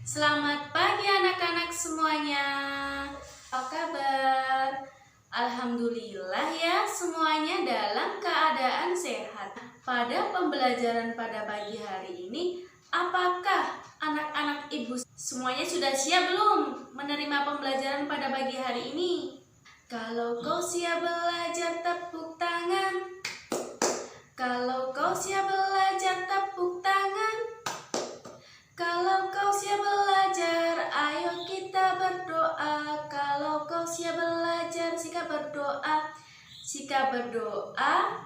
Selamat pagi anak-anak semuanya. Apa kabar? Alhamdulillah ya, semuanya dalam keadaan sehat. Pada pembelajaran pada pagi hari ini, apakah anak-anak ibu semuanya sudah siap belum menerima pembelajaran pada pagi hari ini? Kalau kau siap belajar, tepuk tangan. Kalau kau siap belajar, tepuk tangan. Kalau kau siap belajar, ayo kita berdoa. Kalau kau siap belajar, sikap berdoa. Sikap berdoa,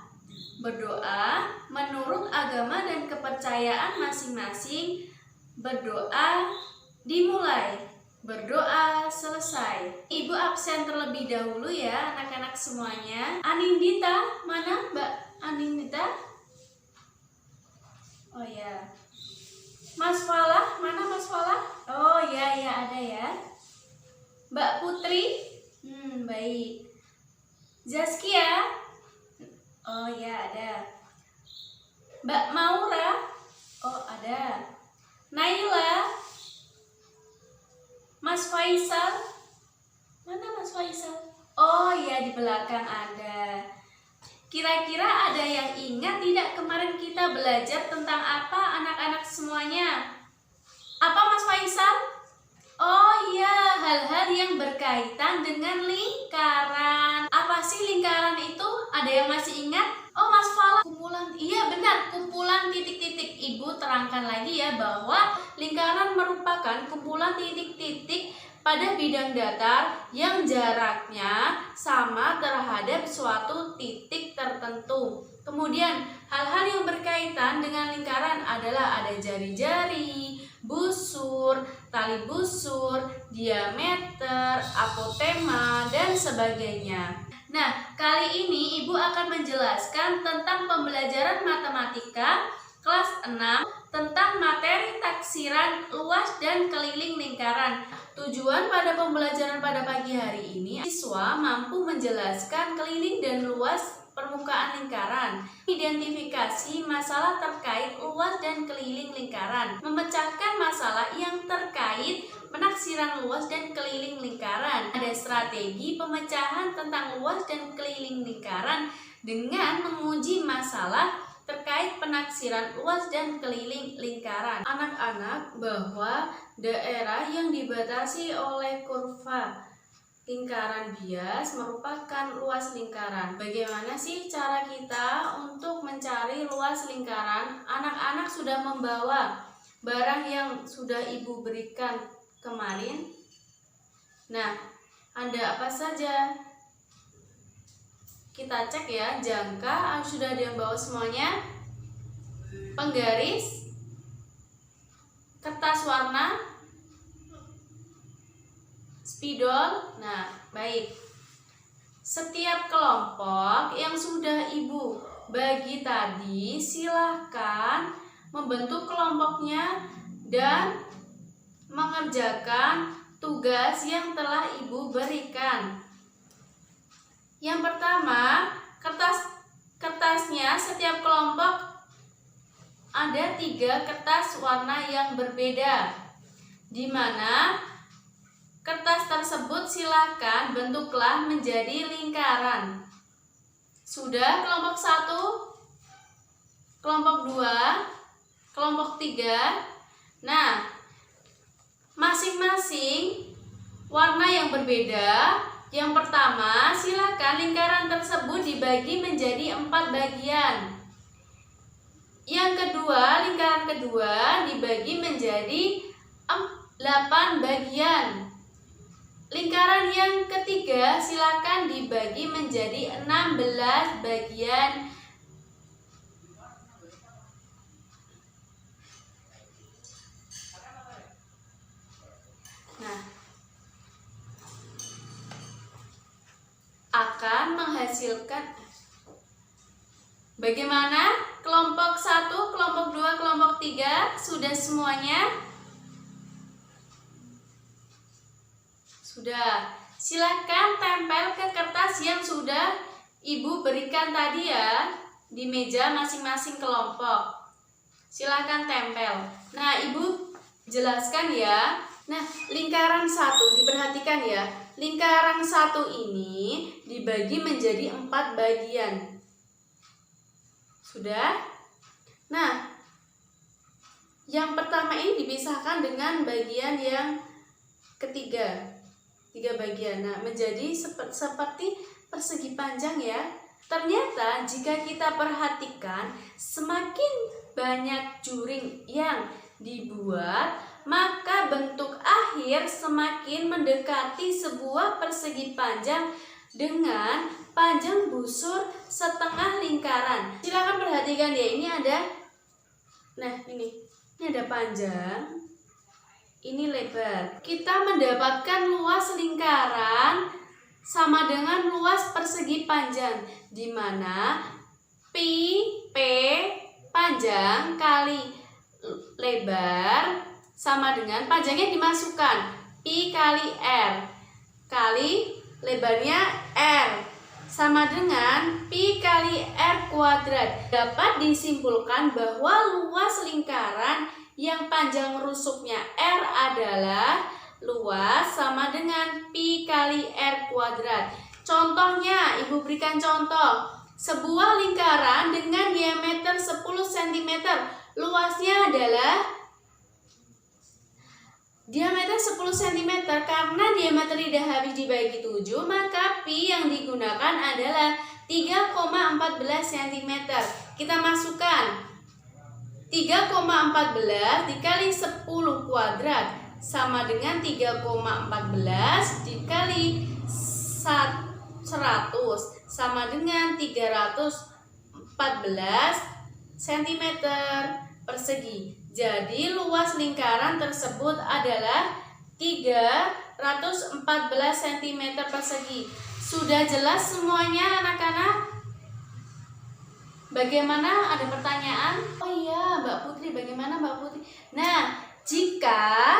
berdoa menurut agama dan kepercayaan masing-masing. Berdoa dimulai, berdoa selesai. Ibu absen terlebih dahulu ya anak-anak semuanya. Anindita, mana Mbak Anindita? Oh ya. Mas Falah, mana Mas Falah? Oh ya ada ya. Mbak Putri, baik. Zaskia, oh ya ada. Mbak Maura, oh ada. Naila, Mas Faisal, mana Mas Faisal? Oh ya di belakang ada. Kira-kira ada yang ingat tidak kemarin kita belajar tentang apa anak-anak semuanya? Apa Mas Faisal? Oh iya, hal-hal yang berkaitan dengan lingkaran. Apa sih lingkaran itu? Ada yang masih ingat? Oh Mas Falah, kumpulan. Iya benar, kumpulan titik-titik. Ibu terangkan lagi ya bahwa lingkaran merupakan kumpulan titik-titik pada bidang datar yang jaraknya sama terhadap suatu titik tertentu. Kemudian hal-hal yang berkaitan dengan lingkaran adalah ada jari-jari, busur, tali busur, diameter, apotema, dan sebagainya. Nah, kali ini Ibu akan menjelaskan tentang pembelajaran matematika kelas 6 tentang materi taksiran luas dan keliling lingkaran. Tujuan pada pembelajaran pada pagi hari ini, siswa mampu menjelaskan keliling dan luas permukaan lingkaran, identifikasi masalah terkait luas dan keliling lingkaran, memecahkan masalah yang terkait penaksiran luas dan keliling lingkaran. Ada strategi pemecahan tentang luas dan keliling lingkaran dengan menguji masalah terkait penaksiran luas dan keliling lingkaran. Anak-anak, bahwa daerah yang dibatasi oleh kurva lingkaran bias merupakan luas lingkaran. Bagaimana sih cara kita untuk mencari luas lingkaran? Anak-anak sudah membawa barang yang sudah Ibu berikan kemarin. Nah, ada apa saja? Kita cek ya, jangka sudah ada yang bawa semuanya. Penggaris, kertas warna, spidol. Nah, baik. Setiap kelompok yang sudah Ibu bagi tadi, silahkan membentuk kelompoknya dan mengerjakan tugas yang telah Ibu berikan. Yang pertama, kertasnya setiap kelompok ada 3 kertas warna yang berbeda, di mana kertas tersebut silakan bentuklah menjadi lingkaran. Sudah kelompok 1, kelompok 2, kelompok 3. Nah, masing-masing warna yang berbeda. Yang pertama, silakan lingkaran tersebut dibagi menjadi 4 bagian. Yang kedua, lingkaran kedua dibagi menjadi 8 bagian. Lingkaran yang ketiga silakan dibagi menjadi 16 bagian. Nah, akan menghasilkan bagaimana? Kelompok 1, kelompok 2, kelompok 3 sudah semuanya? Sudah. Silakan tempel ke kertas yang sudah Ibu berikan tadi ya, di meja masing-masing kelompok. Silakan tempel. Nah, Ibu jelaskan ya. Nah, lingkaran 1 diperhatikan ya. Lingkaran 1 ini dibagi menjadi 4 bagian. Sudah? Nah, yang pertama ini dipisahkan dengan bagian yang ketiga. 3 bagian. Nah, menjadi seperti persegi panjang ya. Ternyata jika kita perhatikan, semakin banyak juring yang dibuat, maka bentuk akhir semakin mendekati sebuah persegi panjang dengan panjang busur setengah lingkaran. Silakan perhatikan ya, ini ada, nah ini ada panjang, ini lebar. Kita mendapatkan luas lingkaran sama dengan luas persegi panjang, di mana P panjang kali lebar sama dengan panjangnya dimasukkan Pi kali R kali lebarnya R sama dengan Pi kali R kuadrat. Dapat disimpulkan bahwa luas lingkaran yang panjang rusuknya R adalah luas sama dengan Pi kali R kuadrat. Contohnya, Ibu berikan contoh. Sebuah lingkaran dengan diameter 10 cm, luasnya adalah diameter 10 cm. Karena diameter tidak habis dibagi 7, maka Pi yang digunakan adalah 3,14 cm. Kita masukkan 3,14 dikali 10 kuadrat sama dengan 3,14 dikali 100 sama dengan 314 cm persegi. Jadi luas lingkaran tersebut adalah 314 cm persegi. Sudah jelas semuanya anak-anak? Bagaimana? Ada pertanyaan? Oh iya, Mbak Putri, bagaimana Mbak Putri? Nah, jika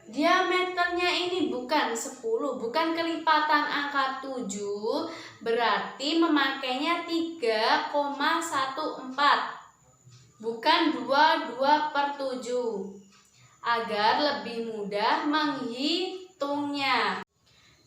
diameternya ini bukan 10, bukan kelipatan angka 7, berarti memakainya 3,14, bukan 22/7, agar lebih mudah menghitungnya.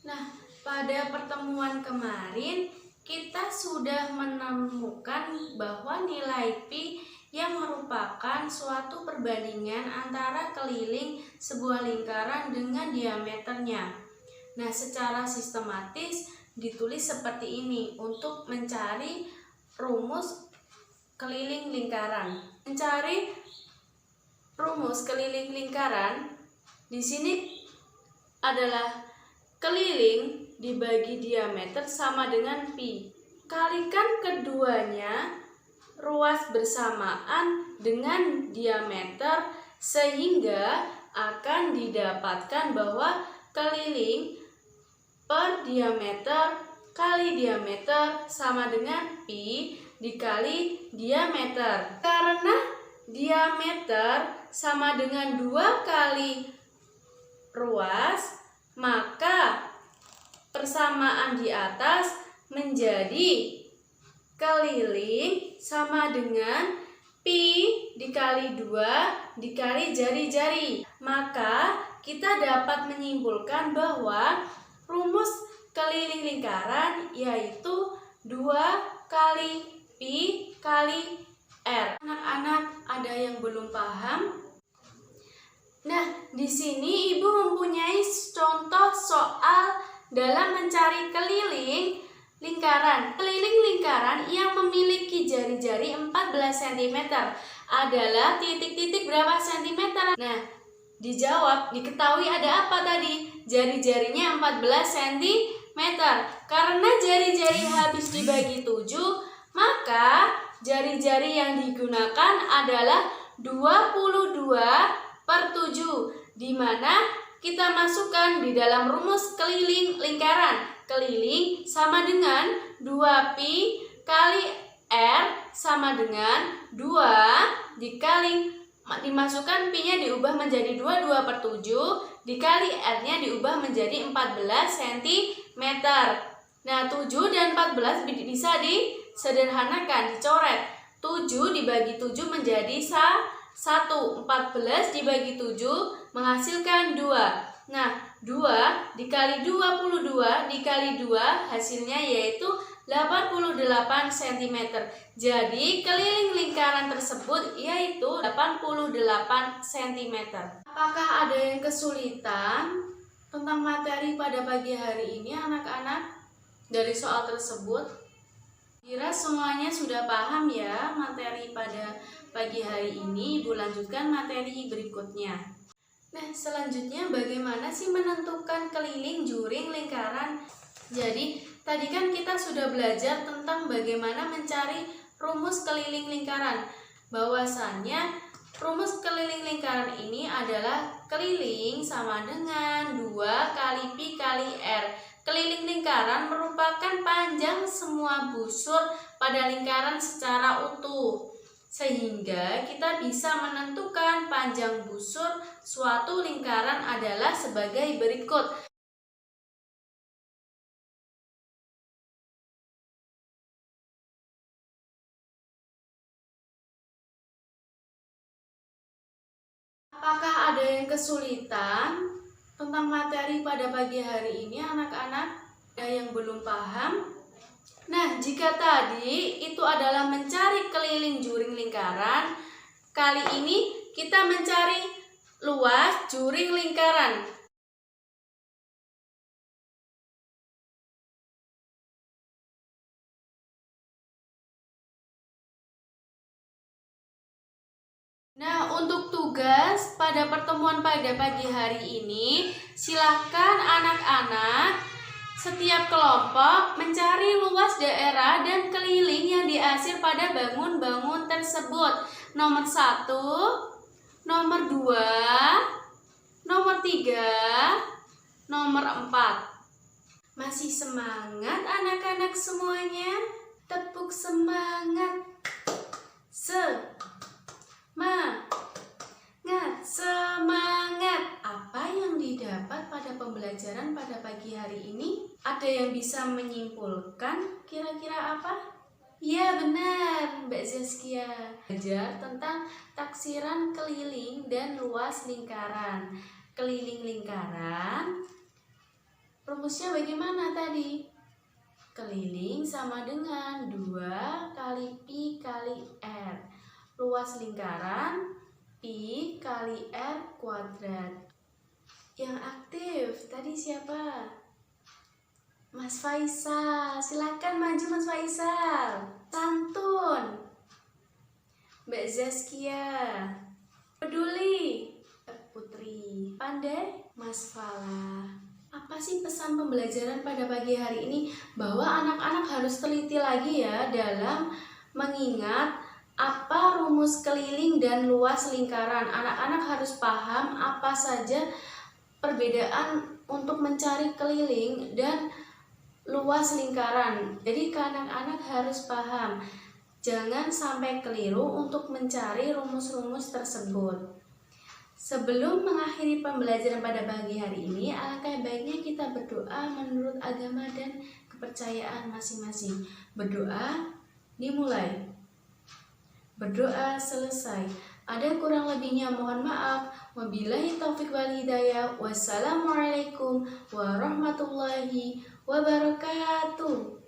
Nah, pada pertemuan kemarin kita sudah menemukan bahwa nilai Pi yang merupakan suatu perbandingan antara keliling sebuah lingkaran dengan diameternya. Nah, secara sistematis ditulis seperti ini untuk mencari rumus keliling lingkaran. Mencari rumus keliling lingkaran di sini adalah keliling dibagi diameter sama dengan Pi. Kalikan keduanya ruas bersamaan dengan diameter sehingga akan didapatkan bahwa keliling per diameter kali diameter sama dengan Pi dikali diameter. Karena diameter sama dengan 2 kali ruas, maka persamaan di atas menjadi keliling sama dengan Pi dikali 2 dikali jari-jari. Maka kita dapat menyimpulkan bahwa rumus keliling lingkaran yaitu 2 kali Pi kali R. Anak-anak ada yang belum paham? Nah, di sini Ibu mempunyai contoh soal dalam mencari keliling lingkaran. Keliling lingkaran yang memiliki jari-jari 14 cm adalah titik-titik berapa cm? Nah, dijawab, diketahui ada apa tadi? Jari-jarinya 14 cm. Karena jari-jari habis dibagi 7, maka jari-jari yang digunakan adalah 22/7, di mana kita masukkan di dalam rumus keliling lingkaran. Keliling sama dengan 2Pi kali R sama dengan 2 dikali, dimasukkan Pi-nya diubah menjadi 22/7 dikali R-nya diubah menjadi 14 cm. Nah, 7 dan 14 bisa disederhanakan, dicoret. 7 dibagi 7 menjadi 1. 1. 14 dibagi 7 menghasilkan 2. Nah, 2 dikali 22 dikali 2 hasilnya yaitu 88 cm. Jadi keliling lingkaran tersebut yaitu 88 cm. Apakah ada yang kesulitan tentang materi pada pagi hari ini anak-anak dari soal tersebut? Kira semuanya sudah paham ya materi pada pagi hari ini. Ibu lanjutkan materi berikutnya. Nah, selanjutnya bagaimana sih menentukan keliling, juring, lingkaran? Jadi, tadi kan kita sudah belajar tentang bagaimana mencari rumus keliling lingkaran. Bahwasannya rumus keliling lingkaran ini adalah keliling sama dengan 2 kali pi kali r. Keliling lingkaran merupakan panjang semua busur pada lingkaran secara utuh. Sehingga kita bisa menentukan panjang busur suatu lingkaran adalah sebagai berikut. Apakah ada yang kesulitan tentang materi pada pagi hari ini anak-anak? Ada yang belum paham? Nah, jika tadi itu adalah mencari keliling juring lingkaran, kali ini kita mencari luas juring lingkaran. Nah, untuk tugas pada pertemuan pada pagi hari ini, silakan anak-anak setiap kelompok mencari luas daerah dan keliling yang diasir pada bangun-bangun tersebut. Nomor 1, nomor 2, nomor 3, nomor 4. Masih semangat anak-anak semuanya? Tepuk semangat. Semangat. Apa yang didapat pada pembelajaran pada pagi hari ini? Ada yang bisa menyimpulkan kira-kira apa? Ya benar, Mbak Zaskia. Belajar tentang taksiran keliling dan luas lingkaran. Keliling lingkaran, rumusnya bagaimana tadi? Keliling sama dengan 2 kali pi kali r. Luas lingkaran pi kali r kuadrat. Yang aktif tadi siapa? Mas Faisal. Silakan maju Mas Faisal. Santun. Mbak Zaskia. Peduli. Putri. Pandai. Mas Fala. Apa sih pesan pembelajaran pada pagi hari ini? Bahwa anak-anak harus teliti lagi ya dalam mengingat apa rumus keliling dan luas lingkaran. Anak-anak harus paham apa saja perbedaan untuk mencari keliling dan luas lingkaran. Jadi anak-anak harus paham. Jangan sampai keliru untuk mencari rumus-rumus tersebut. Sebelum mengakhiri pembelajaran pada pagi hari ini, alangkah baiknya kita berdoa menurut agama dan kepercayaan masing-masing. Berdoa dimulai. Berdoa selesai. Ada kurang lebihnya mohon maaf. Wabillahi taufiq wal hidayah. Wassalamualaikum warahmatullahi wabarakatuh.